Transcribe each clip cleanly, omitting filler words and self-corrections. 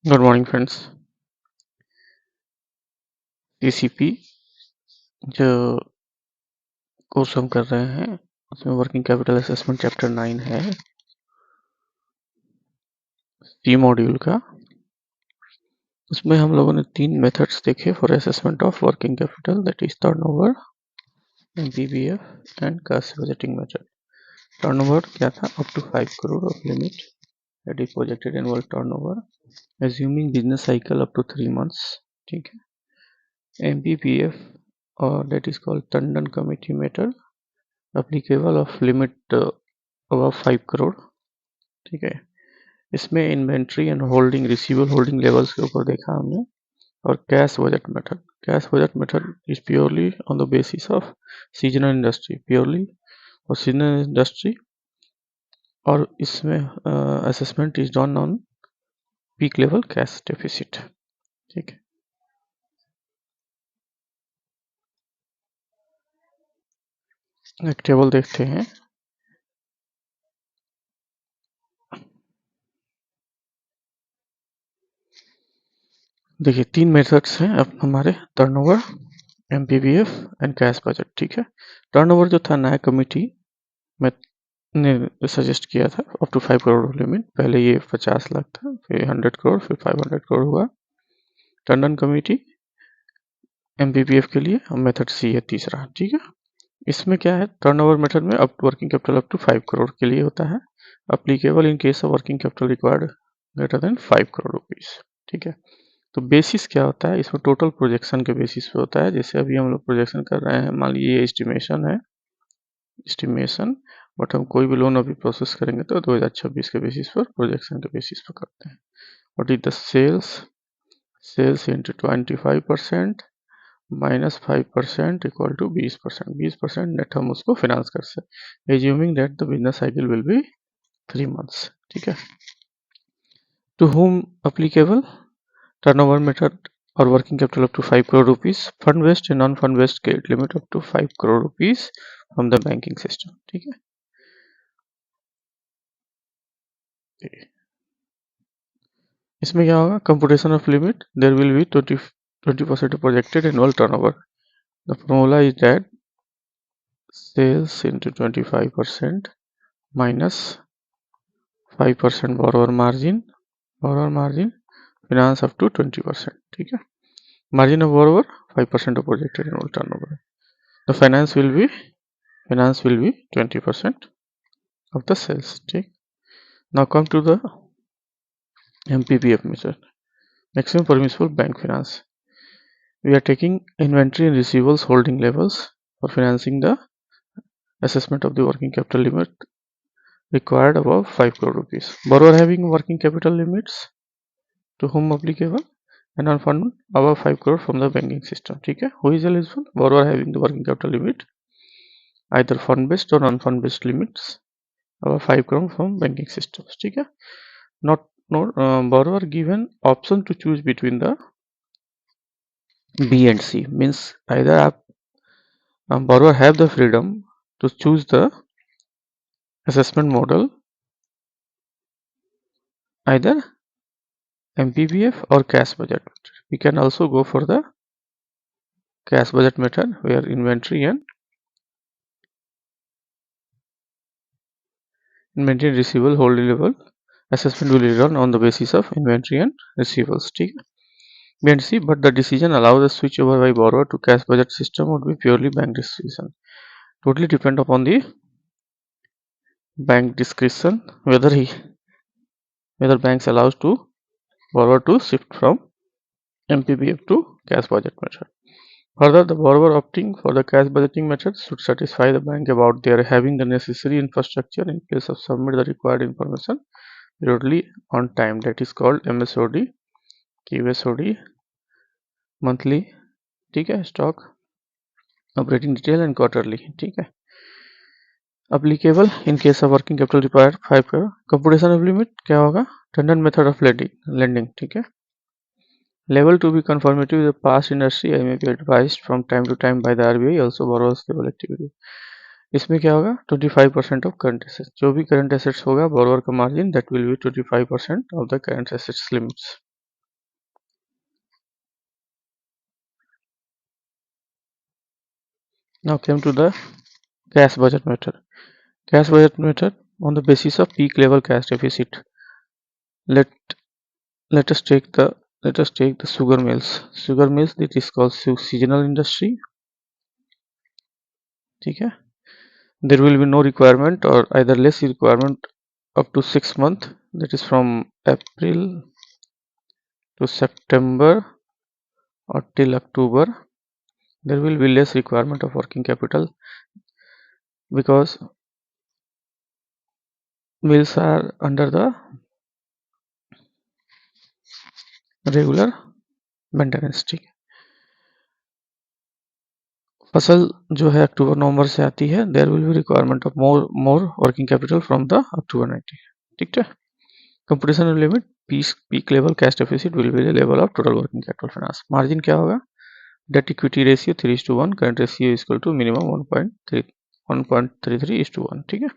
Good morning friends. CCP जो course हम कर रहे हैं उसमें वर्किंग कैपिटल असेसमेंट चैप्टर 9 है सी मॉड्यूल का। उसमें हम लोगों ने 3 मेथड्स देखे for assessment of working capital, that is turnover, MPBF and cash budgeting method. Turnover क्या था? Up to 5 crore of limit, that is projected annual turnover assuming business cycle up to 3 months। ठीक है। एमपीवीएफ और that is called Tandon committee method, applicable of limit above 5 crore. ठीक है। इसमें inventory and holding, receivable holding levels के ऊपर देखा हमने। और cash budget method is purely on the basis of seasonal industry, purely और सीजनल इंडस्ट्री। और इसमें assessment is done on peak level cash deficit. ठीक है। एक टेबल देखते हैं। देखिए 3 मेथड्स हैं अब हमारे, turnover, MPBF and cash budget. ठीक है। टर्नओवर जो था नया कमिटी में ने सजेस्ट किया था अप टू 5 करोड़ लिमिट। पहले ये 50 लाख था, फिर 100 करोड़, फिर 500 करोड़ हुआ। टंडन कमेटी एमपीपीएफ के लिए, और मेथड सी है तीसरा। ठीक है। इसमें क्या है, टर्नओवर मेथड में up working capital up to 5 crore के लिए होता है, applicable in case of working capital required greater than 5 crore rupees. ठीक है। तो बेसिस क्या होता है इसमें? टोटल प्रोजेक्शन के बेसिस पे होता है। जैसे अभी हम लोग प्रोजेक्शन कर रहे हैं, मान लीजिए ये एस्टिमेशन है, एस्टिमेशन, बट हम कोई भी लोन अभी प्रोसेस करेंगे तो 2026 के बेसिस पर, प्रोजेक्शन के बेसिस पर करते हैं। What is the sales into 25% minus 5% equal to 20%। 20% net हम उसको फिनांस कर सकते, assuming that the business cycle will be 3 months. ठीक है। To whom applicable turnover method और working capital up to 5 crore rupees, fund based and non fund based credit limit up to 5 crore rupees from the banking system. ठीक है। इसमें क्या होगा? Computation of limit, there will be 20% projected annual turnover. The formula is that sales into 25% minus 5% borrower margin finance up to 20%। ठीक है। margin of borrower 5% of projected annual turnover, the finance will be 20% of the sales। ठीक। now come to the MPPF method, maximum permissible bank finance। we are taking inventory and receivables holding levels for financing the assessment of the working capital limit required above 5 crore rupees। borrower having working capital limits to whom applicable and on fund above 5 crore from the banking system। ठीक है। who is eligible? borrower having the working capital limit either fund based or non fund based limits above 5 crore from banking systems। ठीक है। borrower given option to choose between the B and C, means either आप borrower have the freedom to choose the assessment model either MPBF or cash budget। we can also go for the cash budget method where inventory receivable holding level assessment will be done on the basis of inventory and receivables। ठीक है। B and C, but the decision allows the switch over by borrower to cash budget system would be purely bank decision, totally depend upon the bank discretion whether banks allows to borrower to shift from MPBF to cash budget method। Further, the borrower opting for the cash budgeting method should satisfy the bank about their having the necessary infrastructure in place of submit the required information periodically on time, that is called MSOD, QSOD, monthly। ठीक है। Stock operating detail and quarterly. ठीक है। Applicable in case of working capital required 5 crore. Computation of limit क्या होगा? Tandon method of lending. ठीक है। Level to be conformative with past industry I may be advised from time to time by the RBI also borrowers level activity. इसमें क्या होगा? 25% of current assets, जो भी current assets होगा बोरोवर का margin that will be 25% of the current assets limits. Now came to the cash budget method. Cash budget method on the basis of peak level cash deficit. Let let us take the sugar mills. Sugar mills, it is called seasonal industry. ठीक है. There will be no requirement or either less requirement up to 6 months, that is from April to September or till October. There will be less requirement of working capital because mills are under the regular maintenance. ठीक है. फसल जो है अक्टूबर नवंबर से आती है. There will be requirement of more working capital from the October 90. ठीक है. Computation limit peak level cash deficit will be the level of total working capital finance. Margin क्या होगा? Debt equity ratio 3:1. Current ratio equal to minimum 1.33:1. ठीक है.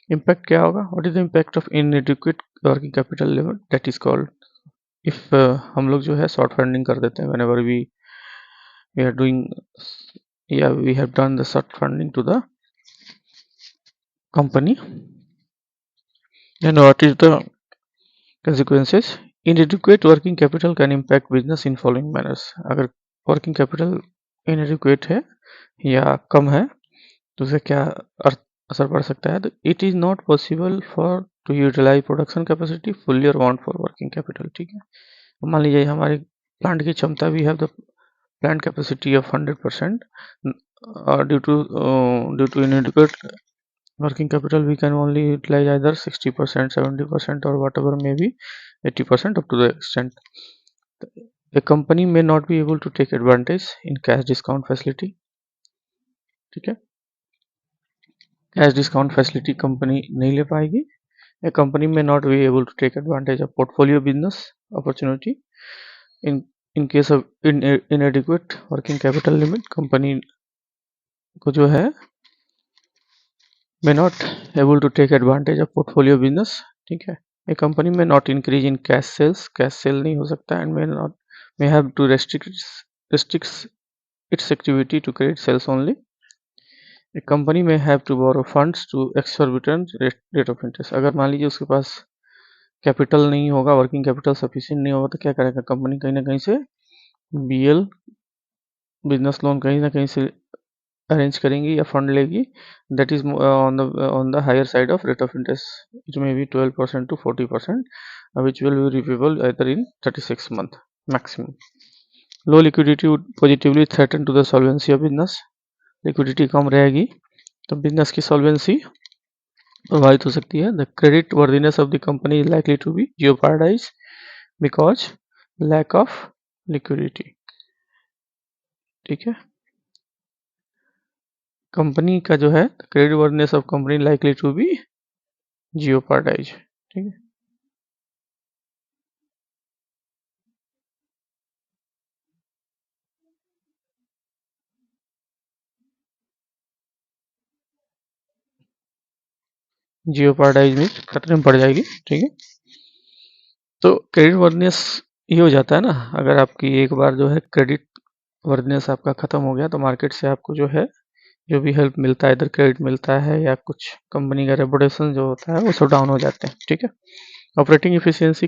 Impact क्या होगा? What is the impact of inadequate working capital level? That is called, if हम लोग जो है शॉर्ट फंडिंग कर देते हैं whenever we are doing, yeah, we have done the short funding to the company, then what is the consequences? Inadequate working capital can impact business in following manners. अगर working capital inadequate है या कम है तो उसे क्या असर पड़ सकता है? तो it is not possible for to utilize production capacity fully or want for working capital. ठीक है. मान लीजिए हमारे प्लांट की क्षमता, we have the plant capacity of 100%, due to inadequate working capital we can only utilize either 60%, 70%, or whatever may be 80% up to the extent. A company may not be able to take advantage in cash discount facility. ठीक है. Cash discount facility company नहीं ले पाएगी. A company may not be able to take advantage of portfolio business opportunity in case of inadequate working capital limit. Company को जो है may not able to take advantage of portfolio business. ठीक है. A company may not increase in cash sales. Cash sale नहीं हो सकता and may have to restricts its activity to credit sales only. A company may have to borrow funds to exorbitant rate of interest. अगर मान लीजिए उसके पास capital नहीं होगा, working capital sufficient नहीं होगा, तो क्या करेगा कंपनी? कहीं ना कहीं से बीएल बिजनेस लोन कहीं ना कहीं से अरेंज करेंगी या फंड लेगी. That is on the higher side of rate of interest. It may be 12% to 40%, which will be repayable either in 36 months maximum. Low liquidity would positively threaten to the solvency of business. Liquidity कम रहेगी तो business की solvency प्रभावित हो सकती है. The creditworthiness of the company is likely to be jeopardise because lack of liquidity. ठीक है. कंपनी का जो है creditworthiness of company likely to be jeopardise. ठीक है. जियोपार्डाइज में खतरे में पड़ जाएगी. ठीक है. तो क्रेडिट वर्दीनेस ये हो जाता है ना, अगर आपकी एक बार जो है क्रेडिट वर्दीनेस आपका खत्म हो गया तो मार्केट से आपको जो है जो भी हेल्प मिलता है, इधर क्रेडिट मिलता है या कुछ कंपनी का रेपुटेशन जो होता है वो सब डाउन हो जाते हैं. ठीक है. Operating efficiency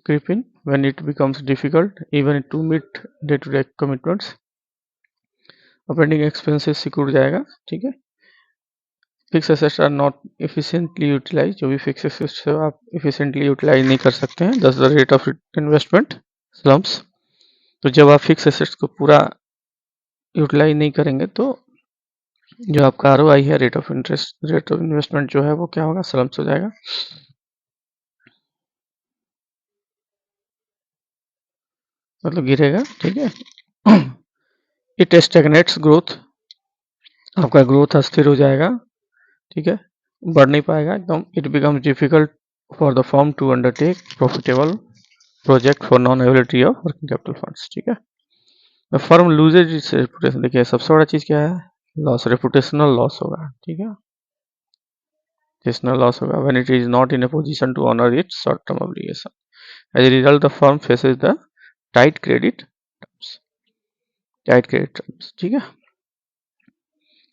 creep in when it becomes difficult even to meet day to day commitments. Operating expenses सिकुड़ जाएगा. ठीक है. Fix assets are not efficiently utilise. जो भी फिक्स एसेट्स है आप एफिशिएंटली यूटिलाइज नहीं कर सकते हैं. दस द रेट ऑफ इन्वेस्टमेंट स्लम्प्स. तो जब आप फिक्स एसेट्स को पूरा यूटिलाइज नहीं करेंगे तो जो आपका आरओआई है, रेट ऑफ इन्वेस्टमेंट जो है वो क्या होगा? स्लम्प्स हो जाएगा. मतलब गिरेगा. ठीक है. It stagnates growth. आपका ग्रोथ अस्थिर हो जाएगा. ठीक है. बढ़ नहीं पाएगा एकदम. It becomes difficult for the firm to undertake profitable project for non availability of working capital funds. ठीक है. The firm loses its reputation. देखिए सबसे बड़ा चीज क्या है? लॉस. रेपुटेशनल लॉस होगा. ठीक है. रेपुटेशनल लॉस होगा when it is not in a position to honour its short term obligation. As a result the firm faces the tight credit terms. ठीक है.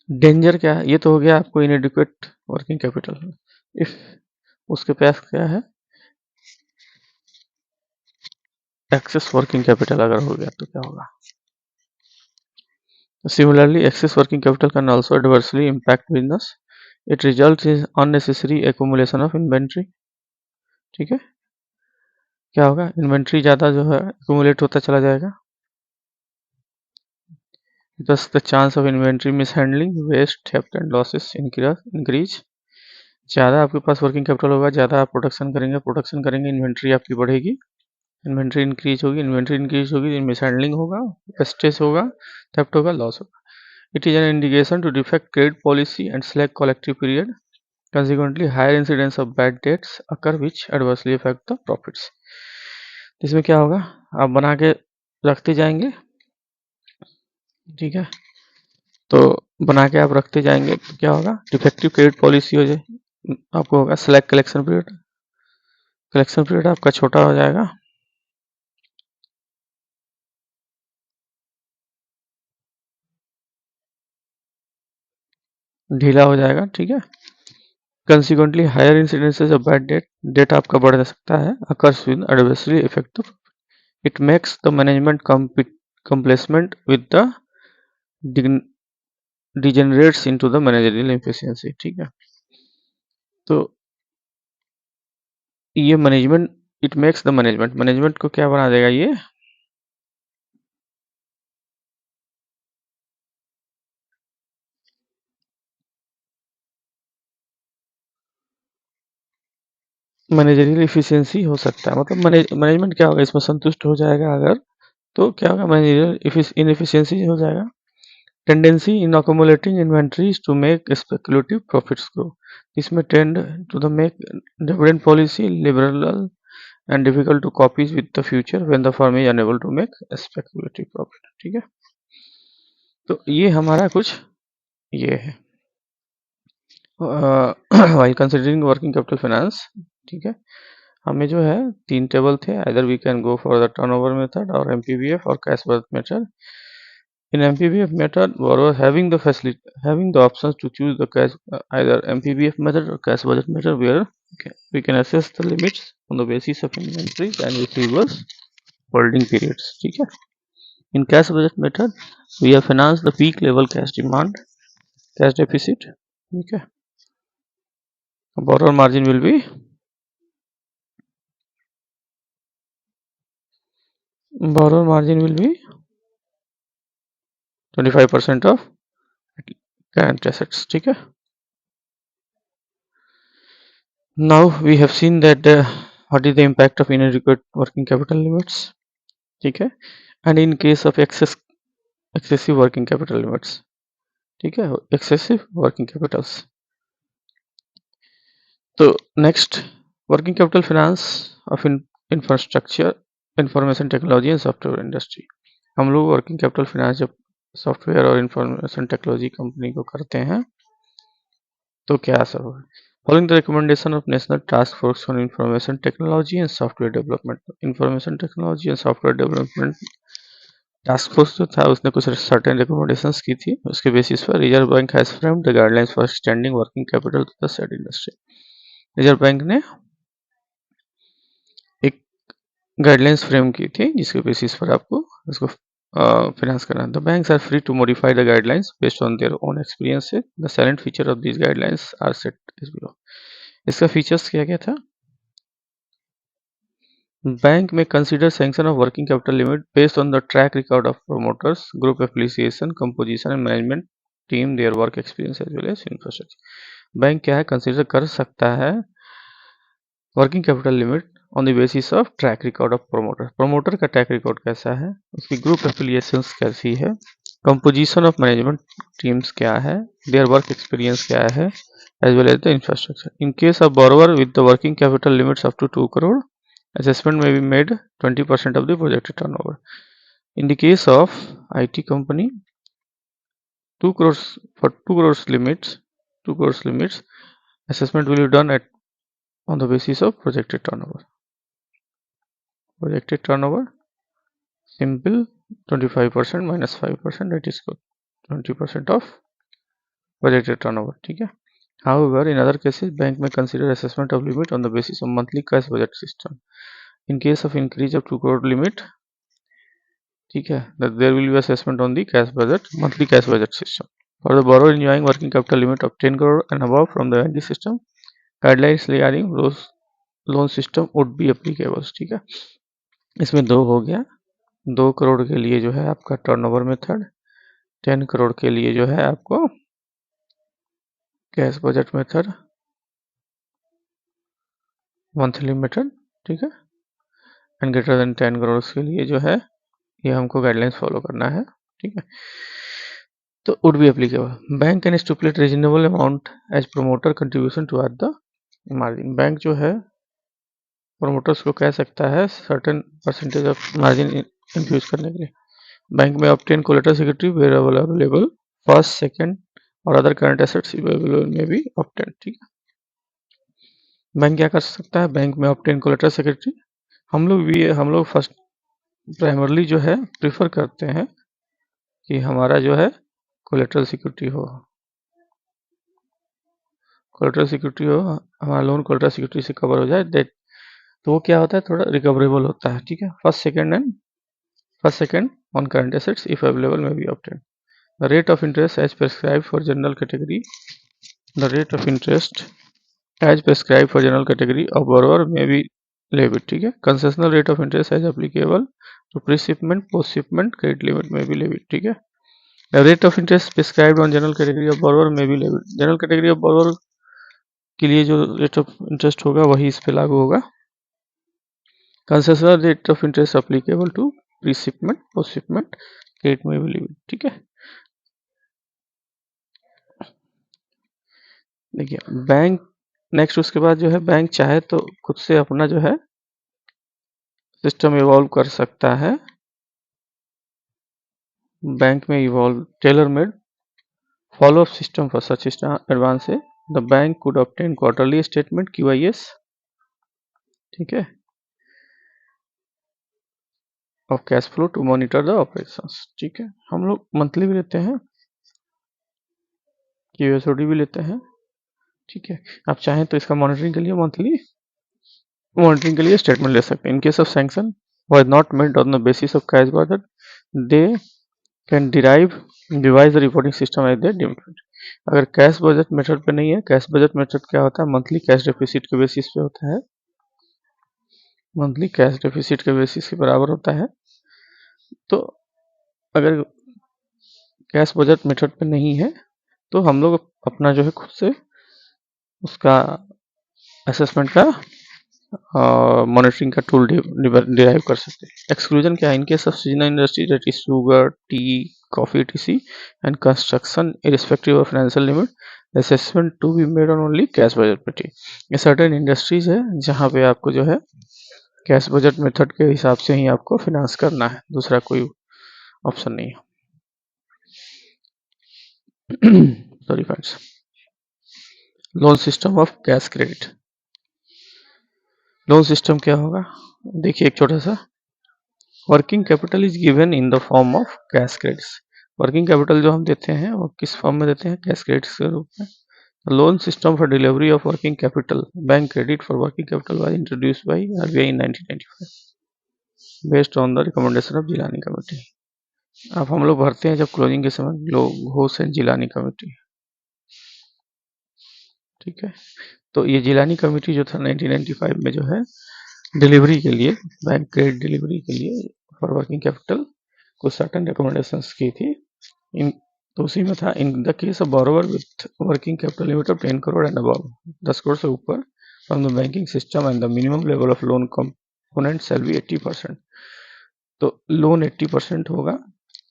डेंजर क्या है? ये तो हो गया आपको इनएडिक्वेट वर्किंग कैपिटल। इफ उसके पास क्या है, एक्सेस वर्किंग कैपिटल अगर हो गया तो क्या होगा? Similarly, excess working capital can also adversely impact business. It results in unnecessary accumulation of inventory. ठीक है, क्या होगा? इन्वेंट्री ज़्यादा जो है accumulate होता चला जाएगा. Thus, the chance of inventory mishandling, waste, theft and losses increase. ज़्यादा आपके पास वर्किंग कैपिटल होगा, ज़्यादा आप प्रोडक्शन करेंगे, इन्वेंट्री आपकी बढ़ेगी, इन्वेंट्री इंक्रीज होगी, मिसहैंडलिंग होगा, वेस्टेज होगा, थेफ्ट होगा, लॉस होगा. It is an indication to defect credit policy and slack collective period. Consequently, higher incidence of bad debts occur which adversely affect the profits. इसमें क्या होगा? आप बना के रखते जाएंगे, ठीक है, तो बना के आप रखते जाएंगे तो क्या होगा? डिफेक्टिव क्रेडिट पॉलिसी हो जाए, आपको होगा स्लैक कलेक्शन पीरियड आपका छोटा हो जाएगा, ढीला हो जाएगा, ठीक है. Consequently, higher incidences of bad debt आपका बढ़ सकता है, occurs with adversely affect the. It makes the management complacent with the degenerates into the managerial efficiency. ठीक है, तो ये management, it makes the management को क्या बना देगा? ये मैनेजरियल इफिशियंसी हो सकता है, मतलब मैनेजमेंट क्या होगा? इसमें संतुष्ट हो जाएगा अगर, तो क्या होगा? मैनेजरियल इनएफिशिएंसी हो जाएगा. Tendency in accumulating inventories to make speculative profits grow. इसमें tend to the make dividend policy liberal and difficult to copy with the future when the firm is unable to make a speculative profit. ठीक है, तो ये हमारा कुछ ये है while considering working capital finance. ठीक है, हमें जो है 3 टेबल थे, either we can go for the turnover method or MPBF or cash budget method. In MPBF method, borrower having the options to choose the cash either MPBF method or cash budget method, where we can assess the limits on the basis of inventories and receivables holding periods. ठीक है, in cash budget method, we have financed the peak level cash demand, cash deficit. Okay, borrower margin will be 25% of current assets. ठीक है, now we have seen that what is the impact of inadequate working capital limits. ठीक है, and in case of excessive working capital limits. ठीक है, excessive working capitals. तो next, working capital finance of infrastructure information technology and software industry. हम लोग working capital finance जब software और information technology company को करते हैं तो क्या सब है? Following the recommendation of national task force on information technology and software development. Information technology and software development task force जो था उसने कुछ सर्टेन रिकमेंडेशंस की थी, उसके बेसिस पर reserve bank has framed the guidelines for extending working capital to the said industry. Reserve bank ने एक गाइडलाइंस फ्रेम की थी जिसके बेसिस पर आपको इसको फाइनेंस करना है. The banks are free to modify the guidelines based on their own experiences. The salient feature of these guidelines are set as below. इसका फीचर्स क्या क्या था? बैंक में consider sanction of working capital limit based on the track record of promoters, group affiliation, composition and management team, their work experience as well as infrastructure. Bank क्या है? Consider कर सकता है working capital limit on the basis of track record of promoter का track record कैसा है, उसकी group affiliations कैसी है, कंपोजिशन ऑफ मैनेजमेंट टीम्स क्या है, देयर वर्क एक्सपीरियंस क्या है, as well as the infrastructure. In case of borrower with the working capital limits up to 2 crore, assessment may be made 20% of the projected turnover. In the case of IT company, 2 crores for 2 crores limits, assessment will be done at on the basis of projected turnover. Projected turnover, simple, 25% minus 5%, that is 20% of budgeted turnover, ठीक है। However, in other cases, bank may consider assessment of limit on the basis of monthly cash budget system. In case of increase of 2 crore limit, ठीक है, that there will be assessment on the cash budget, monthly cash budget system. For the borrower enjoying working capital limit of 10 crore and above from the banking system, guidelines regarding loan system would be applicable, ठीक है। इसमें दो हो गया, 2 करोड़ के लिए जो है आपका टर्नओवर मेथड, 10 करोड़ के लिए जो है आपको cash budget method, monthly method, ठीक है। एंड ग्रेटर देन 10 करोड़ के लिए जो है ये हमको गाइडलाइंस फॉलो करना है, ठीक है। तो would be applicable. Bank can stipulate reasonable amount as promoter contribution to the margin. Bank जो है प्रोमोटर्स को कह सकता है certain percentage of margin infuse करने के लिए। Bank may obtain collateral security where available first, second और other current assets available may be obtain, ठीक है। बैंक क्या कर सकता है, bank may obtain collateral security. हम लोग फर्स्ट प्राइमरली जो है प्रीफर करते हैं कि हमारा जो है कोलेटरल सिक्योरिटी हो, हमारा लोन कोलेटरल सिक्योरिटी से कवर हो जाए, डेट तो वो क्या होता है, थोड़ा रिकवरेबल होता है, ठीक है। First second on current assets if available may be obtain. The rate of interest as prescribe for general category, the rate of interest as prescribe for general category of borrower may be levied, ठीक है। Concessional rate of interest as applicable to pre shipment, post shipment credit limit may be levied, ठीक है। The rate of interest prescribed on general category of borrower may be levied. General category of borrower के लिए जो rate of interest होगा वही इस पे लागू होगा। Concessional rate of interest applicable to pre shipment, post shipment credit may be levied, ठीक है। देखिए बैंक नेक्स्ट, उसके बाद जो है बैंक चाहे तो खुद से अपना जो है सिस्टम इवॉल्व कर सकता है। बैंक में evolve tailor made follow-up system for such advances. The bank could obtain quarterly statement QIS, ठीक है, of cash flow to monitor the operations, ठीक है। हम लोग मंथली भी लेते हैं, QSOD भी लेते हैं, ठीक है। आप चाहें तो इसका मॉनिटरिंग के लिए मंथली मॉनिटरिंग के लिए स्टेटमेंट ले सकते हैं। इन case of sanction was not made on the basis of cash budget, they can devise the reporting system as they deem fit. अगर कैश बजट मेथड पे नहीं है, कैश बजट मेथड क्या होता है, मंथली कैश डेफिसिट के basis पे होता है, मंथली कैश डेफिसिट के बेसिस के बराबर होता है। तो अगर कैश बजट मेथड पे नहीं है तो हम लोग अपना जो है खुद से उसका असेसमेंट का मॉनिटरिंग का टूल डिराइव कर सकते हैं। एक्सक्लूजन क्या है, in case of seasonal industry that is sugar, tea, coffee, TC and construction irrespective of financial limit assessment to be made on only cash budget पे। ये सर्टेन इंडस्ट्रीज है जहाँ पे आपको जो है कैश बजट मेथड के हिसाब से ही आपको फिनांस करना है, दूसरा कोई ऑप्शन नहीं है। Sorry friends. Loan system of cash credit. Loan system क्या होगा, देखिए एक छोटा सा, working capital is given in the form of cash credits. Working capital जो हम देते हैं वो किस फॉर्म में देते हैं, कैश क्रेडिट्स के रूप में। Loan system for delivery of working capital, bank credit for working capital was introduced by RBI in 1995 based on the recommendation of Jilani committee. अब हम लोग भरते हैं जब क्लोजिंग के समय लोग घोष है जिलानी कमेटी, ठीक है। तो ये जिलानी कमेटी जो था 1995 में जो है डिलीवरी के लिए, बैंक क्रेडिट डिलीवरी के लिए फॉर वर्किंग कैपिटल कुछ सर्टेन रिकमेंडेशंस की थी। इन तो उसी में था, इन the case of borrower with working capital limit of 10 crore and above, 10 crore से ऊपर from the banking system and the minimum level of loan component shall be 80%। तो लोन 80% होगा,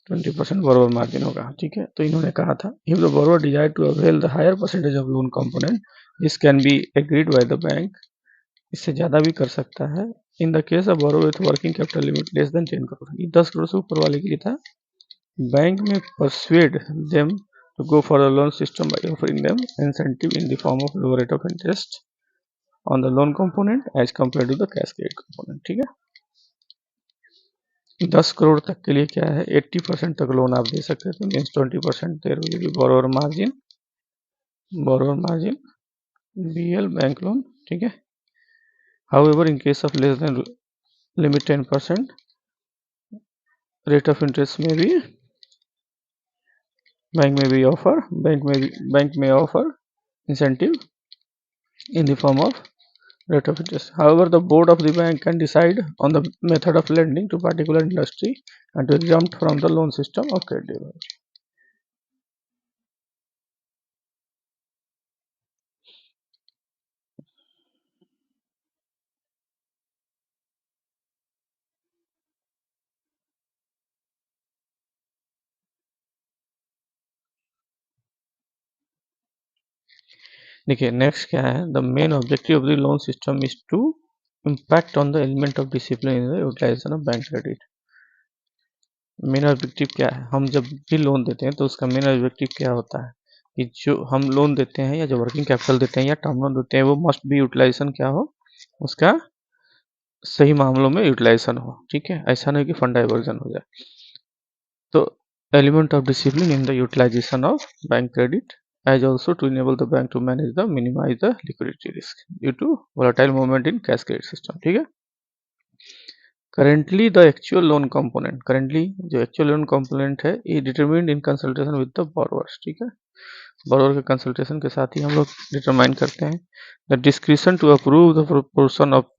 20% बोरोवर मार्जिन होगा, ठीक है। तो इन्होंने कहा था if the borrower desire to avail the higher percentage of loan component this can be agreed by the bank, इससे ज़्यादा भी कर सकता है। In the case of borrower with working capital limit less than 10 crore, ये 10 करोड़ से ऊपर वाले के लिए था। बैंक में परsuade them to go for a loan system by offering them incentive in the form of lower rate of interest on the loan component as compared to the cash credit component, ठीक है। 10 करोड़ तक के लिए क्या है, 80% तक loan आप दे सकते थे, means 20% there will be borrower margin borrower margin, BL bank loan, ठीक है। However, in case of less than limit 10%, rate of interest may be bank may offer incentive in the form of rate of interest. However, the board of the bank can decide on the method of lending to particular industry and to exempt from the loan system of credit. देखिए next क्या है, the main objective of the loan system is to impact on the element of discipline in the utilisation of bank credit. Main objective क्या है, हम जब भी loan देते हैं तो उसका मेन ऑब्जेक्टिव क्या होता है कि जो हम लोन देते हैं या जो वर्किंग कैपिटल देते हैं या टर्म लोन देते हैं वो मस्ट बी यूटिलाइजेशन क्या हो, उसका सही मामलों में यूटिलाइजेशन हो, ठीक है। ऐसा नहीं कि फंड डाइवर्जन हो जाए। तो element of discipline in the utilisation of bank credit as also to enable the bank to manage the minimize the liquidity risk due to volatile movement in cash credit system, ठीक है। currently the actual loan component, currently जो actual loan component है ये determined in consultation with the borrowers, ठीक है। borrower के consultation के साथ ही हम लोग determine करते हैं। the discretion to approve the proportion of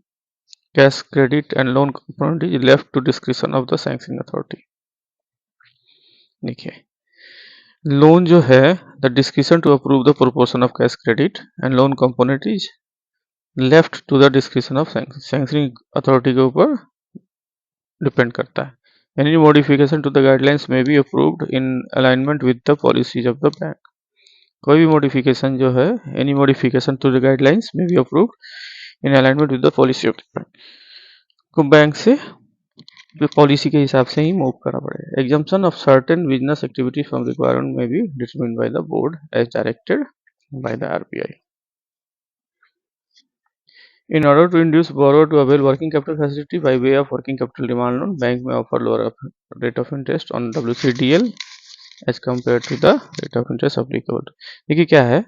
cash credit and loan component is left to discretion of the sanctioning authority। देखिए लोन जो है the discretion to approve the proportion of cash credit and loan component is left to the description of sanctioning authority के ऊपर depend करता है। Any modification to the guidelines may be approved in alignment with the policies of the bank. कोई भी modification जो है, any modification to the guidelines may be approved in alignment with the policy of the bank को bank से policy के हिसाब से ही मूव करना पड़ेगा। Exemption of certain business activity from requirement may be determined by the board as directed by the RBI। In order to induce borrower to avail working capital facility by way of working capital demand loan, bank may offer lower rate of interest on WCDL as compared to the rate of interest applicable। देखिए क्या है,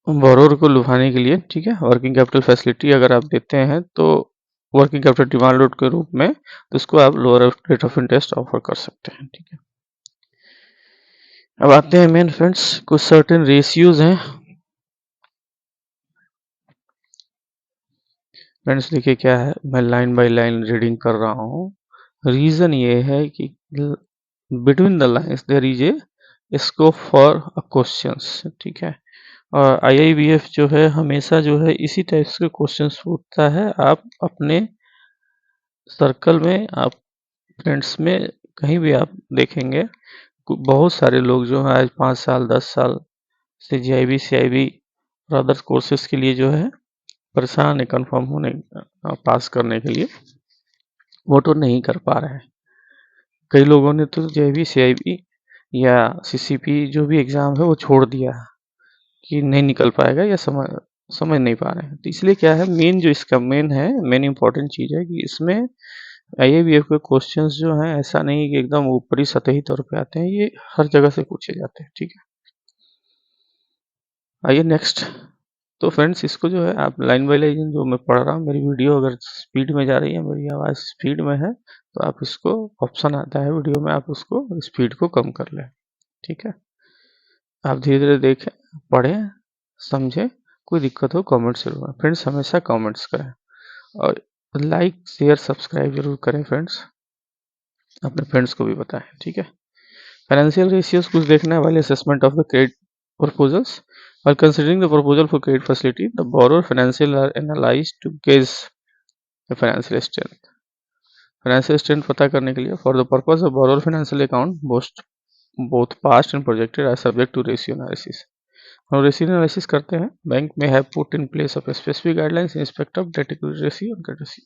borrower को लुभाने के लिए, ठीक है, working capital facility अगर आप देते हैं तो वर्किंग कैपिटल डिमांड लोन के रूप में, तो उसको आप lower rate of interest offer कर सकते हैं, ठीक है। अब आते हैं मेन फ्रेंड्स, कुछ सर्टेन रेशियोज हैं फ्रेंड्स। देखिए क्या है, मैं लाइन बाय लाइन रीडिंग कर रहा हूँ। रीजन ये है कि between the lines there is a scope for questions, ठीक है। और IIBF जो है हमेशा जो है इसी टाइप के क्वेश्चंस पूछता है। आप अपने सर्कल में, आप फ्रेंड्स में कहीं भी आप देखेंगे बहुत सारे लोग जो हैं आज 5 साल 10 साल से GIB CIB और अदर्स कोर्सेज के लिए जो है परेशान है कंफर्म होने पास करने के लिए, वो तो नहीं कर पा रहे हैं। कई लोगों ने तो JIB CIB या CCP जो भी एग्ज़ाम है वो छोड़ दिया कि नहीं निकल पाएगा या समझ नहीं पा रहे हैं। तो इसलिए क्या है, मेन जो इसका मेन इंपॉर्टेंट चीज़ है कि इसमें IIBF के क्वेश्चंस जो हैं ऐसा नहीं कि एकदम ऊपरी सतही तौर पे आते हैं, ये हर जगह से पूछे जाते हैं, ठीक है। आइए नेक्स्ट। तो फ्रेंड्स इसको जो है आप लाइन बाय लाइन जो मैं पढ़ रहा हूँ, मेरी वीडियो अगर स्पीड में जा रही है, मेरी आवाज़ स्पीड में है, तो आप इसको ऑप्शन आता है वीडियो में, आप उसको स्पीड को कम कर लें, ठीक है। आप धीरे धीरे देखें, पढ़ें, समझें, कोई दिक्कत हो कमेंट जरूर करें फ्रेंड्स, हमेशा कमेंट्स करें और लाइक शेयर सब्सक्राइब जरूर करें फ्रेंड्स, अपने फ्रेंड्स को भी बताएं, ठीक है। फाइनेंशियल रेशियोज कुछ देखना है वाले assessment of the credit proposals. While considering the proposal for credit facility, the borrower financial are analyzed to gauge the financial strength। Financial strength पता करने के लिए for the purpose of borrower financial account both past and projected are subject to ratio analysis. हम ratio analysis करते हैं। Bank may have put in place of specific guidelines in respect of debt equity ratio and credit ratio.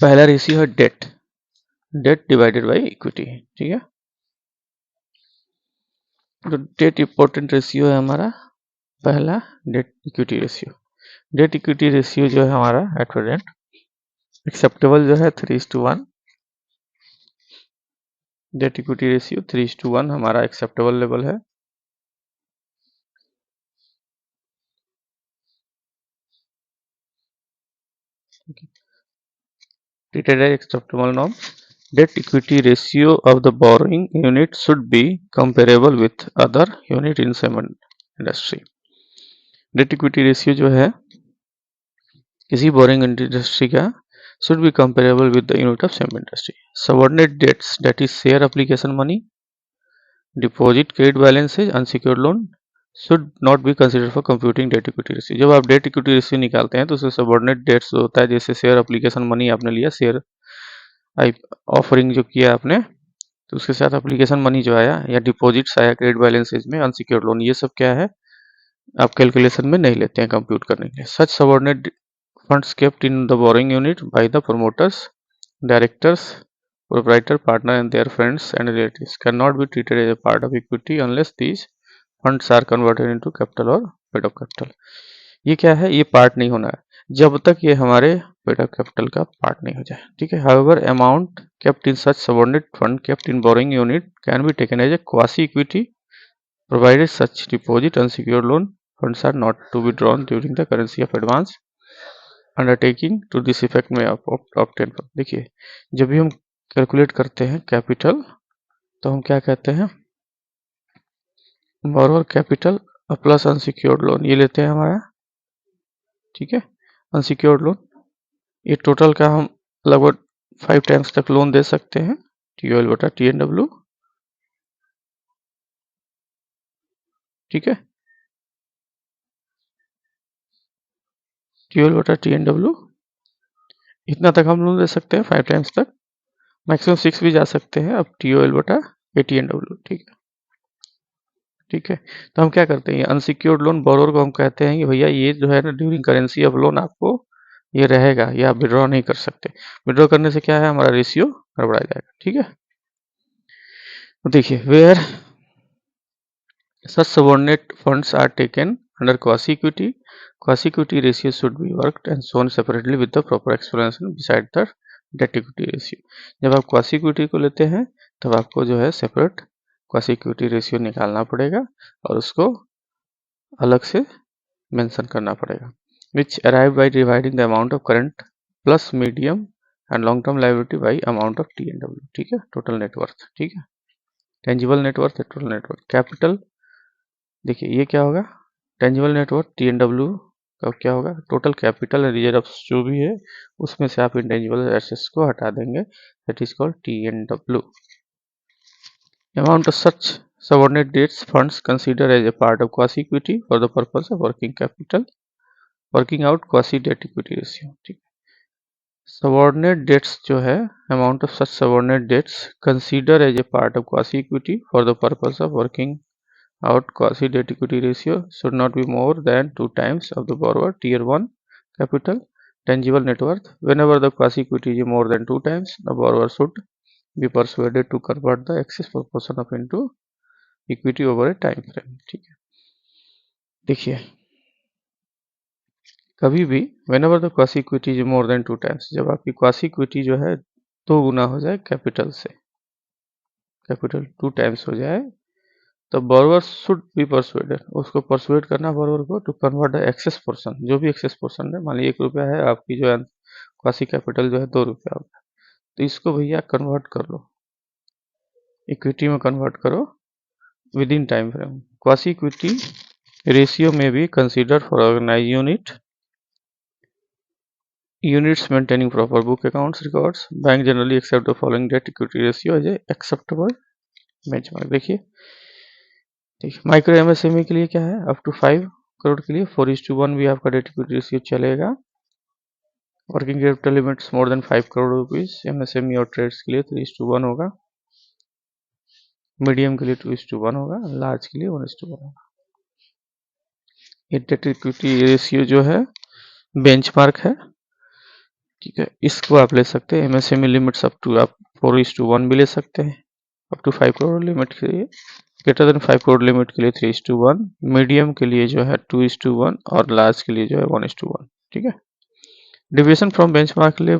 पहला ratio है debt divided by equity, ठीक है। तो debt important ratio है हमारा पहला, debt equity ratio. Debt equity ratio जो है हमारा एट प्रेजेंट एक्सेप्टेबल जो है 3:1, डेट इक्विटी रेशियो 3:1 हमारा एक्सेप्टेबल लेवल है। Treated as acceptable norm, debt equity ratio of the borrowing unit should be comparable with other unit in same industry. Date equity ratio जो है किसी boring industry का should be comparable with the unit of same industry. Subordinate debts, that is share application money, deposit, credit balances, unsecured loan should not be considered for computing debt equity ratio. जब आप date equity ratio निकालते हैं तो उसमें subordinate dates होता है, जैसे share application money आपने लिया, शेयर ऑफरिंग जो किया आपने, तो उसके साथ एप्लीकेशन मनी जो आया या डिपॉजिट्स आया क्रेडिट बैलेंसेज में, अनसिक्योर्ड लोन, ये सब क्या है आप कैलकुलेशन में नहीं लेते हैं कंप्यूट करने के लिए। Such subordinate funds kept in the borrowing unit by the promoters, directors, proprietor, partner and their friends and relatives cannot be treated as a part of equity unless these funds are converted into capital or paid up capital. ये क्या है, ये part नहीं होना है जब तक ये हमारे पेड अप कैपिटल का पार्ट नहीं हो जाए, ठीक है। However amount kept in such subordinate fund kept in borrowing unit can be taken as a quasi equity provided such deposit unsecured loan funds are not to be drawn during the currency of advance undertaking to this effect may obtain. देखिए जब भी हम calculate करते हैं capital तो हम क्या कहते हैं, borrower capital plus unsecured loan ये लेते हैं हमारा, ठीक है। अनसिक्योर्ड लोन ये टोटल का हम लगभग 5 टाइम्स तक लोन दे सकते हैं, TOL बटा TNW, ठीक है। TOL बटा TNW इतना तक हम लोन दे सकते हैं 5 टाइम्स तक, मैक्सिमम 6 भी जा सकते हैं, अब TOL बटा TNW, ठीक है, ठीक है। तो हम क्या करते हैं, अनसिक्योर्ड लोन बोरोवर को हम कहते हैं कि भैया ये जो है ना ड्यूरिंग करेंसी ऑफ लोन आपको ये रहेगा, ये आप विड्रॉ नहीं कर सकते, विड्रॉ करने से क्या है हमारा रेशियो गड़बड़ा जाएगा, ठीक है। तो देखिए where such subordinate funds are taken under quasi equity ratio should be worked and shown separately with the proper explanation beside the debt equity ratio. जब आप quasi equity को लेते हैं तब आपको जो है सेपरेट quasi equity ratio निकालना पड़ेगा और उसको अलग से मेंशन करना पड़ेगा, which arrive by dividing the amount of current plus medium and long term liability by amount of TNW, ठीक है, टोटल नेटवर्थ, ठीक है। टेंजिबल नेटवर्थ है टोटल नेटवर्थ, कैपिटल देखिए ये क्या होगा, टेंजिबल नेटवर्थ TNW का क्या होगा, टोटल कैपिटल रिजर्व जो भी है उसमें से आप इंटेंजिबल एसेट्स को हटा देंगे, that is called TNW। Amount of such subordinate debts funds considered as a part of quasi equity for the purpose of working out quasi debt equity ratio, ठीक। सबऑर्डिनेट डेट्स जो है amount of such subordinate debts consider as a part of quasi equity for the purpose of working out quasi debt equity ratio should not be more than 2 times of the borrower tier 1 capital tangible net worth. Whenever the quasi equity is more than 2 times, the borrower should be persuaded to convert the excess proportion of into equity over a time frame, ठीक है। देखिए कभी भी whenever the quasi equity is more than 2 times, जब आपकी quasi equity जो है 2 गुना हो जाए कैपिटल से, कैपिटल 2 टाइम्स हो जाए, तो बोरोवर शुड बी परसुएडेड, उसको परसुएड करना बोरोवर को to convert the excess portion, जो भी एक्सेस पोर्शन है, मान लीजिए 1 रुपया है आपकी जो है क्वासी कैपिटल जो है 2 रुपया होगा, तो इसको भैया कन्वर्ट कर लो, इक्विटी में कन्वर्ट करो within time frame. Quasi equity ratio may be consider for organize units maintaining proper book accounts records. Bank generally accept the following debt equity ratio as a acceptable benchmark. देखिए micro MSME के लिए क्या है, up to 5 crore के लिए 4:1 भी आपका date equity ratio चलेगा। Working capital limits more than 5 crore rupees MSME और ट्रेड्स के लिए 3:1 होगा, मीडियम के लिए 2:1 होगा, लार्ज के लिए 1:1 होगा। ये डेट इक्विटी रेशियो जो है बेंचमार्क है, ठीक है। इसको आप ले सकते हैं MSME लिमिट्स अप टू आप 4:1 भी ले सकते हैं, अप टू 5 करोड़ लिमिट के लिए, ग्रेटर देन 5 करोड़ लिमिट के लिए 3:1, मीडियम के लिए जो है 2:1 और लार्ज के लिए जो है 1:1, ठीक है। डिविएशन फ्रॉम बेंचमार्क के लिए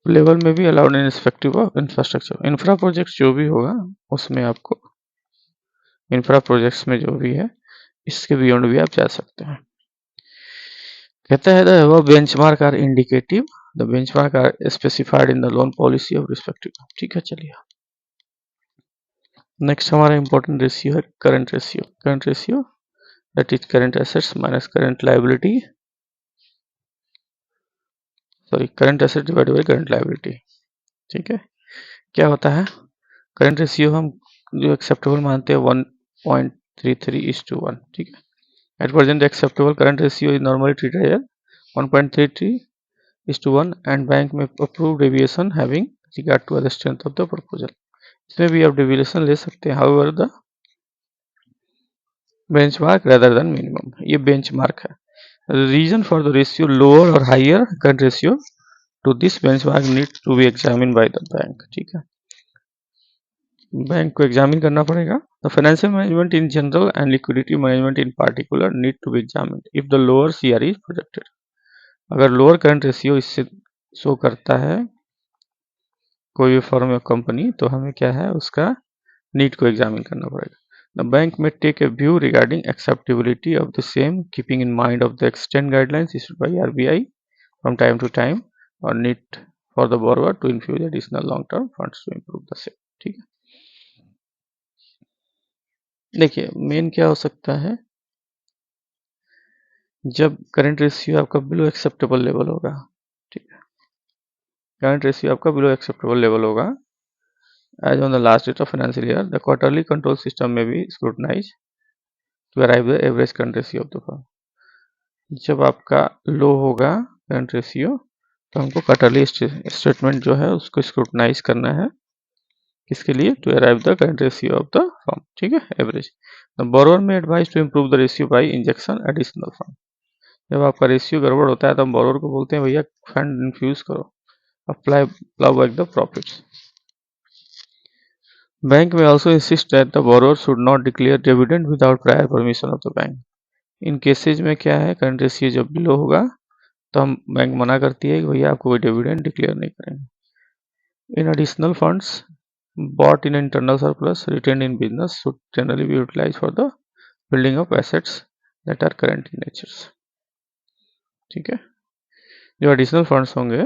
लेवल में भी allowed in respective of infrastructure. Infra project जो भी होगा उसमें आपको, इंफ्रा प्रोजेक्ट्स में जो भी है इसके बियॉन्ड भी आप जा सकते हैं। कहता है the benchmark are indicative, the benchmark are specified in the loan policy of respective. ठीक है, चलिए नेक्स्ट हमारा इंपॉर्टेंट रेशियो है current ratio. Current ratio that is current assets minus current liability, sorry current asset divided by current liability. ठीक है, क्या होता है करंट रेशियो, हम जो एक्सेप्टेबल मानते हैं 1.33:1। ठीक है, at present acceptable current ratio is normally treated as 1.33:1 and bank may approve deviation having regard to the strength of the proposal. इसमें भी आप डेविएशन ले सकते हैं, however the benchmark rather than minimum, ये बेंचमार्क है। Reason for the ratio lower और higher current ratio to this benchmark need to be examine by the bank. ठीक है, बैंक को एग्जामिन करना पड़ेगा। The financial management in general and liquidity management in particular need to be examined if the lower CR is projected. अगर lower current ratio इससे show करता है कोई भी फर्म या कंपनी, तो हमें क्या है उसका नीड को एग्जामिन करना पड़ेगा। The bank may take a view regarding acceptability of the same keeping in mind of the extend guidelines issued by RBI from time to time और need for the borrower to infuse additional long term funds to improve the same. ठीक है, देखिए main क्या हो सकता है, जब current ratio आपका बिलो एक्सेप्टेबल लेवल होगा। ठीक है, करंट रेशियो आपका बिलो एक्सेप्टेबल लेवल होगा as on the last date of financial year, the quarterly control system may be scrutinise to arrive the average current ratio of the firm. जब आपका लो होगा current ratio, तो हमको quarterly statement जो है उसको scrutinise करना है, किसके लिए, to arrive the current ratio of the firm. ठीक है, average. The borrower may advise to improve the ratio by injection additional fund. जब आपका रेशियो गड़बड़ होता है तो हम बोरोवर को बोलते हैं भैया फंड इन्फ्यूज करो, apply plough back the profits. Bank में also insist that the borrower should not declare dividend without prior permission of the bank। In cases में क्या है, करंट रेशियो जब बिलो होगा तो हम बैंक मना करती है कि भैया आपको कोई डिविडेंड डिक्लेयर नहीं करेंगे। In additional funds bought in internal surplus retained in business should generally be utilized for the building of assets that are current in nature। ठीक है, जो एडिशनल फंड्स होंगे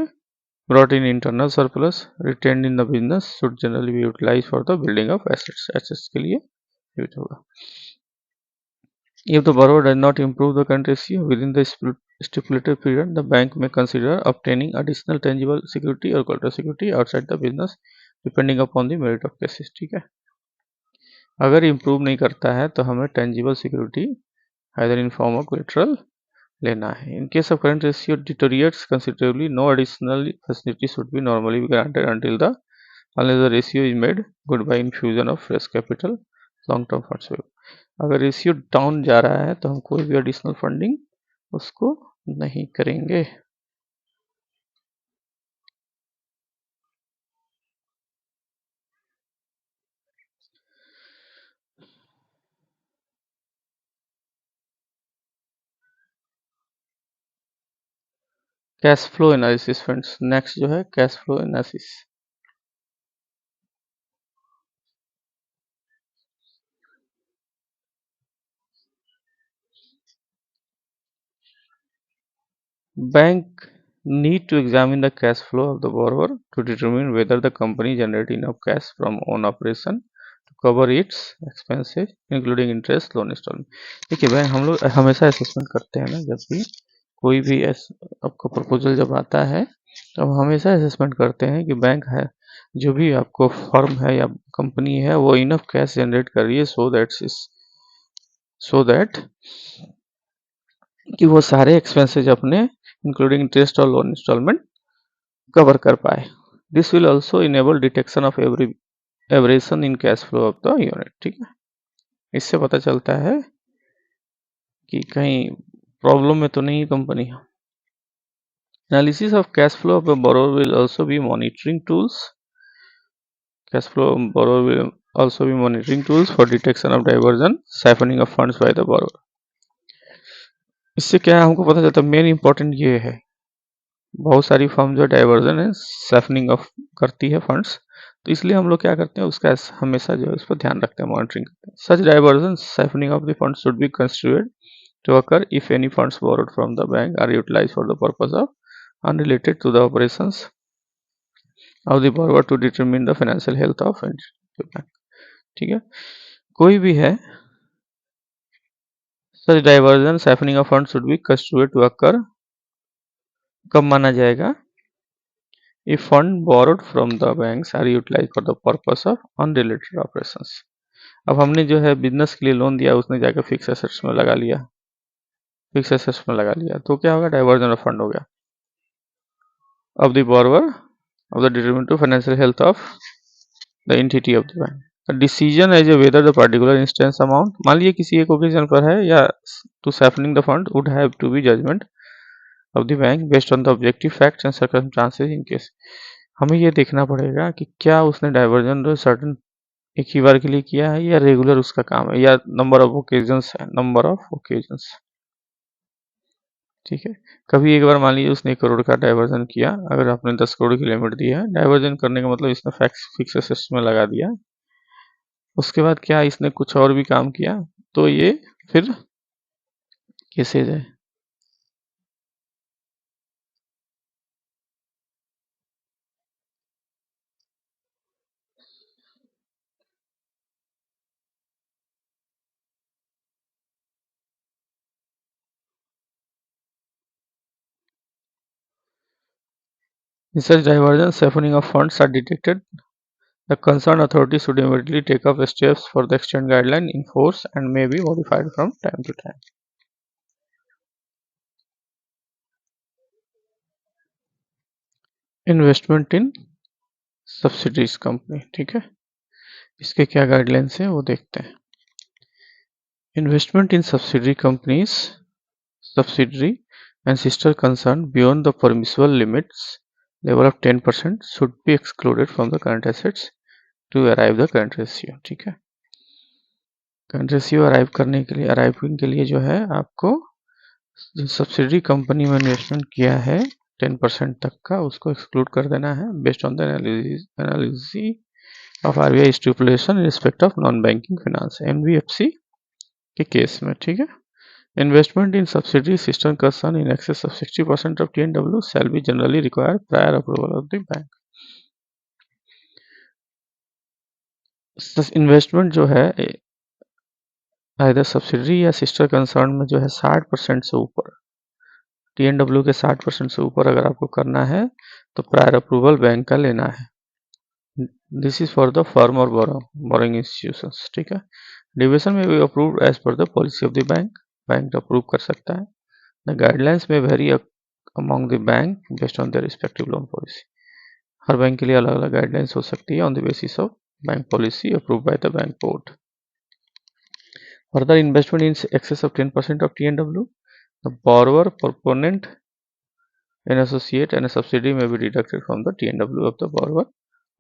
brought in internal surplus retained in the business should generally be utilized for the building of assets। assets के लिए use होगा। If the borrower does not improve the current ratio within the stipulated period, the bank may consider obtaining additional tangible security or collateral security outside the business depending upon the merit of cases। ठीक है, अगर improve नहीं करता है तो हमें tangible security either in form of collateral लेना है। In case of current ratio deteriorates considerably, no additional facility should be normally be granted unless the ratio is made good by infusion of fresh capital long term funds। अगर ratio down जा रहा है तो हम कोई भी additional funding उसको नहीं करेंगे। Cash flow analysis friends, next जो है cash flow analysis. Bank need to examine the cash flow of the borrower to determine whether the company generate enough cash from own operation to cover its expenses including interest loan installment। देखिए bank हम लोग हमेशा assessment करते हैं ना, जब भी कोई भी आपका प्रपोजल जब आता है तो हम हमेशा असेसमेंट करते हैं कि बैंक है जो भी आपको फर्म है या कंपनी है वो इनफ कैश जनरेट कर रही है सो दैट कि वो सारे एक्सपेंसेज अपने इंक्लूडिंग इंटरेस्ट और लोन इंस्टॉलमेंट कवर कर पाए। This will also enable detection of aberration in cash flow of the unit. ठीक है, इससे पता चलता है कि कहीं प्रॉब्लम में तो नहीं company. Analysis of cash flow of the borrower will also be monitoring tools. Cash flow borrower will also be monitoring tools for detection of diversion siphoning of funds by the borrower. इससे क्या हमको पता चलता है, main important ये है बहुत सारी फर्म जो डाइवर्जन है सैफनिंग ऑफ करती है फंड्स, तो इसलिए हम लोग क्या करते हैं उसका हमेशा जो है उस पर ध्यान रखते हैं, मॉनिटरिंग करते हैं। Such diversion siphoning of the fund should be considered to occur if any funds borrowed from the bank are utilized for the purpose of unrelated to the operations of the borrower to determine the financial health of the bank। ठीक है, कोई भी है such diversions happening of funds should be construed to occur कब माना जाएगा, if fund borrowed from the banks are utilized for the purpose of unrelated operations। अब हमने जो है बिजनेस के लिए लोन दिया, उसने जाकर फिक्स एसेट्स में लगा लिया, फिक्स एसेट्स में लगा लिया, तो क्या होगा, डाइवर्जन ऑफ फंड हो गया। of the borrower of the determined to financial health of the entity of the bank। The decision as a whether the particular instance amount, मान लीजिए किसी एक ओकेजन पर है या to siphoning the fund would have to be judgment of the bank based on the objective facts and circumstances in case। हमें ये देखना पड़ेगा कि क्या उसने डाइवर्जन जो सर्टन एक ही बार के लिए किया है या रेगुलर उसका काम है या नंबर ऑफ ओकेजन्स है, नंबर ऑफ ओकेजन्स। ठीक है, कभी एक बार मान लीजिए उसने 1 करोड़ का डाइवर्जन किया, अगर आपने 10 करोड़ की लिमिट दी है, डाइवर्जन करने का मतलब इसने फिक्स एसेट्स में लगा दिया, उसके बाद क्या इसने कुछ और भी काम किया, तो ये फिर केसेज है। In such diversions, siphoning of funds are detected, the concerned authority should immediately take up steps for the extent guideline in force and may be modified from time to time। Investment in subsidies company, ठीक है, इसके क्या guidelines है वो देखते हैं। Investment in subsidiary companies, subsidiary and sister concern beyond the permissible limits level of 10% should be excluded from the current assets to arrive the current ratio। ठीक है, करंट रेशियो अराइविंग के लिए जो है आपको जो सब्सिडरी कंपनी में investment किया है 10% तक का, उसको एक्सक्लूड कर देना है based on the analysis of RBI stipulation in respect of non banking finance, NBFC के केस में। ठीक है, investment in subsidiary system concern in excess of 60% of TNW shall be generally require prior approval of the bank। Investment जो है either subsidiary या sister concern में जो है 60% से ऊपर, TNW के 60% से ऊपर अगर आपको करना है तो प्रायर अप्रूवल बैंक का लेना है। This is for the firm और बोरोइंग इंस्टीट्यूशंस। ठीक है, डिविजन में भी approved as per the policy of the bank, bank approve कर सकता है। द गाइडलाइंस में vary among the bank based on their respective loan policy. हर बैंक के लिए अलग अलग गाइडलाइंस हो सकती है on the basis of bank policy approve by the bank board. Further investment in excess of 10% of TNW, the borrower proponent an associate and a subsidiary may be deducted from the TNW of the borrower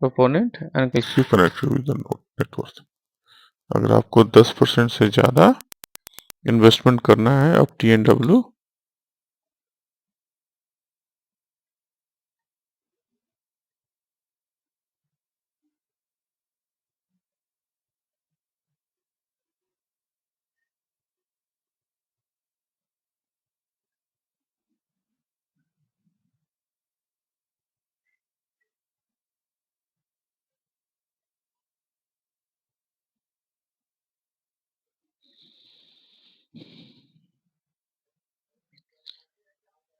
proponent and issue connected with the net worth। अगर आपको 10% से ज़्यादा investment करना है अब TNW,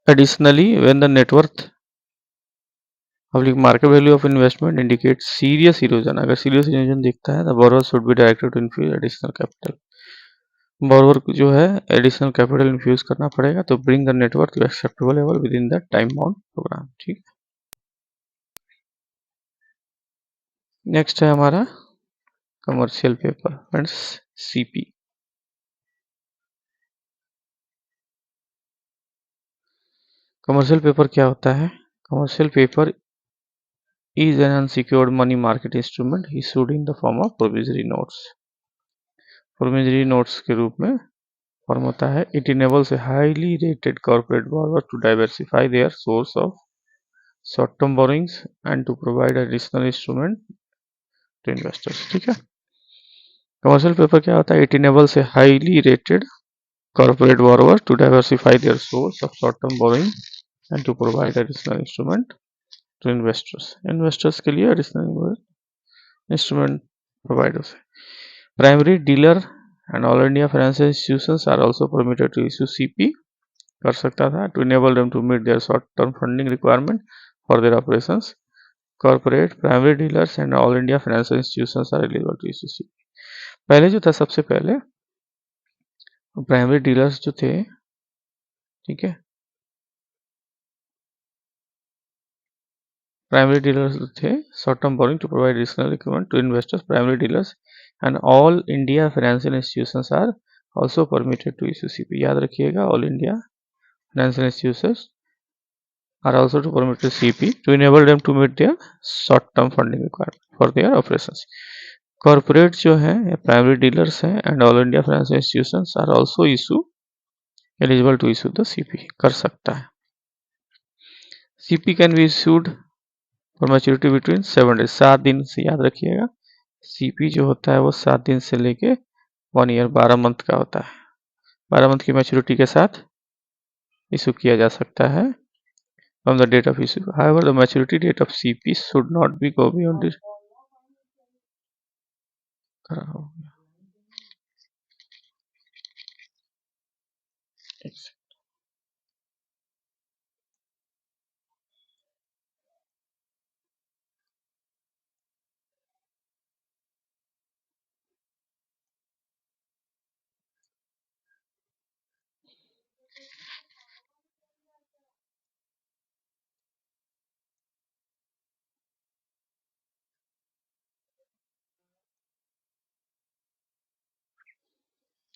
additionally when the net worth public market value of investment indicates serious erosion, अगर serious erosion दिखता है the borrower should be directed to infuse additional capital। borrower को जो है एडिशनल कैपिटल इन्फ्यूज करना पड़ेगा तो bring the network to acceptable level within the time bound program. ठीक, नेक्स्ट है हमारा commercial paper friends, CP. Commercial paper क्या होता है? Commercial paper is an unsecured money market instrument issued in the form of promissory notes। promissory notes के रूप में form होता है। It enables a highly rated corporate borrower to diversify their source of short term borrowings and to provide additional instrument to investors. ठीक है, commercial paper क्या होता है? It enables a highly rated corporate borrower to diversify their source of short-term borrowing and to provide additional instrument to investors. Investors के लिए additional instrument provide होते हैं। Primary dealer and all India financial institutions are also permitted to issue CP कर सकता था to enable them to meet their short-term funding requirement for their operations. Corporate, primary dealers and all India financial institutions are eligible to issue CP. पहले जो था, सबसे पहले primary dealers जो थे, ठीक है, प्राइमरी डीलर्स थे short term borrowing to provide additional equipment to investors. Primary dealers and all India financial institutions are also permitted to issue CP. याद रखिएगा, all India financial institutions are also to permitted CP to enable them to meet their short term funding requirement for their operations. Corporate जो है या primary dealers हैं and all India financial institutions are also issue eligible to issue the CP, कर सकता है। CP can be issued for maturity between 7 days, 7 दिन से, याद रखिएगा सीपी जो होता है वो 7 दिन से लेके 1 ईयर 12 मंथ का होता है। 12 मंथ की मैच्योरिटी के साथ इशू किया जा सकता है from the date of issue. However the maturity date of CP should not be go beyond this.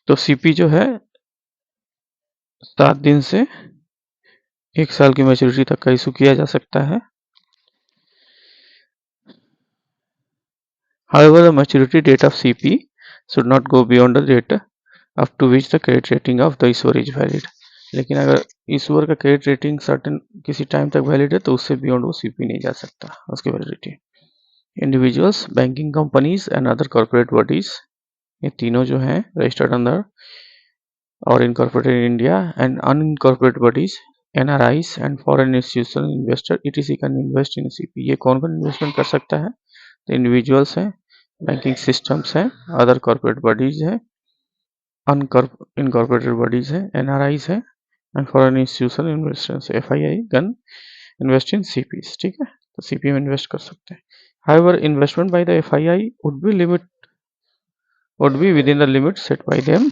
तो सीपी जो है 7 दिन से 1 साल की मैच्योरिटी तक का इशू किया जा सकता है। However, the maturity date of CP should not go beyond the date up to which the credit rating of the issuer is valid. लेकिन अगर issuer का credit rating certain किसी टाइम तक वैलिड है तो उससे बियॉन्ड वो CP नहीं जा सकता, उसकी validity. Individuals, banking companies and other corporate bodies, ये तीनों जो हैं रजिस्टर्ड अंडर और incorporated in India and unincorporated bodies, NRIs and foreign institutional investor ETC can invest in CP। ये कौन कौन इन्वेस्टमेंट कर सकता है? तो इंडिविजुअल्स हैं, बैंकिंग सिस्टम्स हैं, अदर कॉर्पोरेट बॉडीज हैं, अनइनकॉर्पोरेटेड बॉडीज हैं, NRIs हैं and foreign institutional investors FII can invest in CPs। ठीक है, तो CP में इन्वेस्ट कर सकते हैं। However, investment by the FII would be within the limits set by them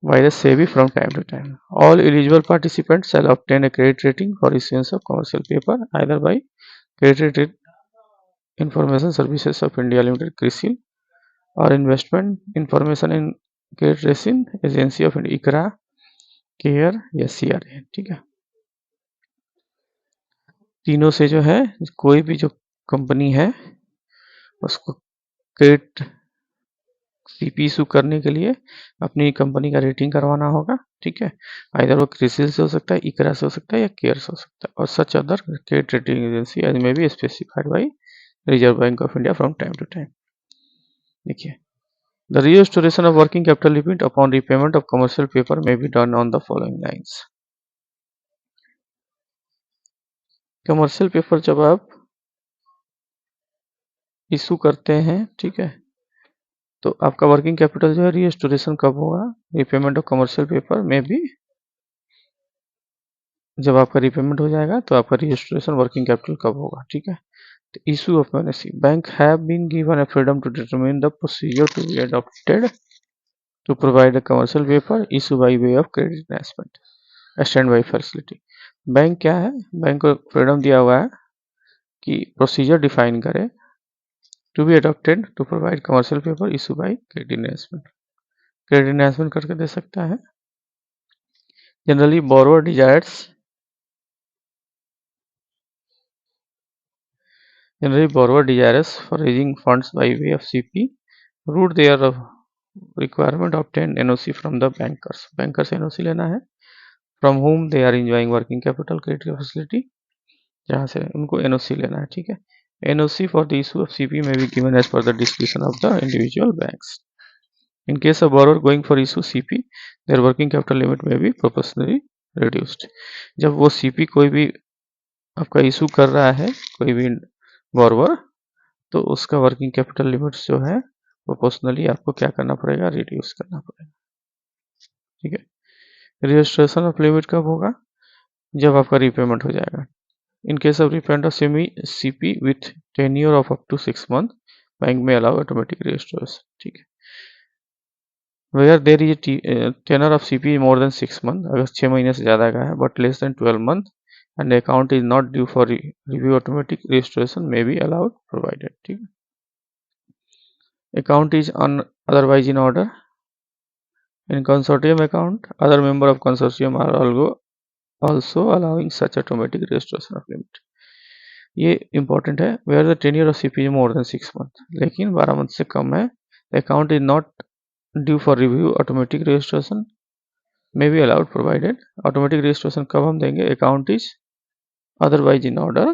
by the SEBI from time to time. All eligible participants shall obtain a credit rating for issuance of commercial paper either by Credit Rating Information Services of India Limited (CRISIL) or Investment Information and Credit Rating Agency of India (ICRA, CARE या CRA). ठीक है, तीनों से जो है कोई भी जो कंपनी है उसको क्रेडिट सीपी इशू करने के लिए अपनी कंपनी का रेटिंग करवाना होगा। ठीक है, आइदर वो क्रिसिल से हो सकता है, इकरा से हो सकता है या केयर से हो सकता है, और such other credit rating agency as may be specified by Reserve Bank of India from time to time. देखिए, the restoration of working capital limit upon repayment of commercial paper may be done on the following lines. Commercial paper जब आप issue करते हैं, ठीक है, तो आपका working capital जो है रीस्टोरेशन कब होगा? रीपेमेंट ऑफ कमर्शियल पेपर में भी जब आपका रीपेमेंट हो जाएगा तो आपका रीस्टोरेशन वर्किंग कैपिटल कब होगा? ठीक है, तो issue of NSC, bank have been given a freedom to determine the procedure to be adopted to provide a commercial paper issue by way of credit investment stand by facility. Bank क्या है, bank को freedom दिया हुआ है कि procedure define करे to be adopted to provide commercial paper issue by credit investment, credit investment करके दे सकता है। Generally borrower desires for raising funds by way of CP route their requirement obtain NOC from the bankers. Bankers NOC लेना है from whom they are enjoying working capital credit facility जहाँ से उनको NOC लेना है, ठीक है। NOC for the issue of CP may be given as per the description of the individual banks. In case of borrower going for issue CP, their working capital limit may be proportionally reduced। जब वो CP कोई भी आपका issue कर रहा है, कोई भी borrower, तो उसका वर्किंग कैपिटल लिमिट्स जो है प्रोपोर्शनली आपको क्या करना पड़ेगा, रिड्यूस करना पड़ेगा, ठीक है। रजिस्ट्रेशन ऑफ लिमिट कब होगा, जब आपका रीपेमेंट हो जाएगा। In case of repayment of semi CP with tenure of up to 6 month, bank में अलाउ ऑटोमेटिक रजिस्ट्रेशन, ठीक है। Where there is tenor of CP more than 6 month, अगर 6 महीने से ज़्यादा का है, but less than 12 month and account is not due for review, automatic registration may be allowed provided, ठीक है। Account is otherwise in order. In consortium account, other member of consortium are also allowing such automatic registration of limit। ये important है। Where the tenure of CP is more than 6 month, लेकिन 12 month से कम है, account is not due for review, automatic registration may be allowed provided। automatic registration कब हम देंगे, account is otherwise in order।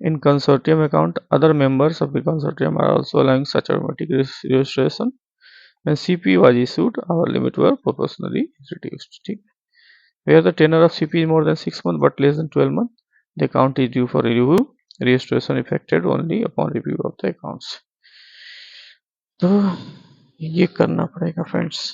In consortium account, other members of the consortium are also allowing such automatic registration। When CP was issued, our limit were proportionally reduced, ठीक है। Where the tenure of CP is more than 6 months but less than 12 months, the account is due for review, registration effected only upon review of the accounts। तो ये करना पड़ेगा friends.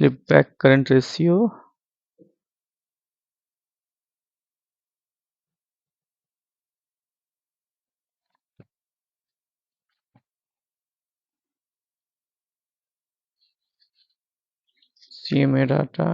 Slip back current ratio, CMA data,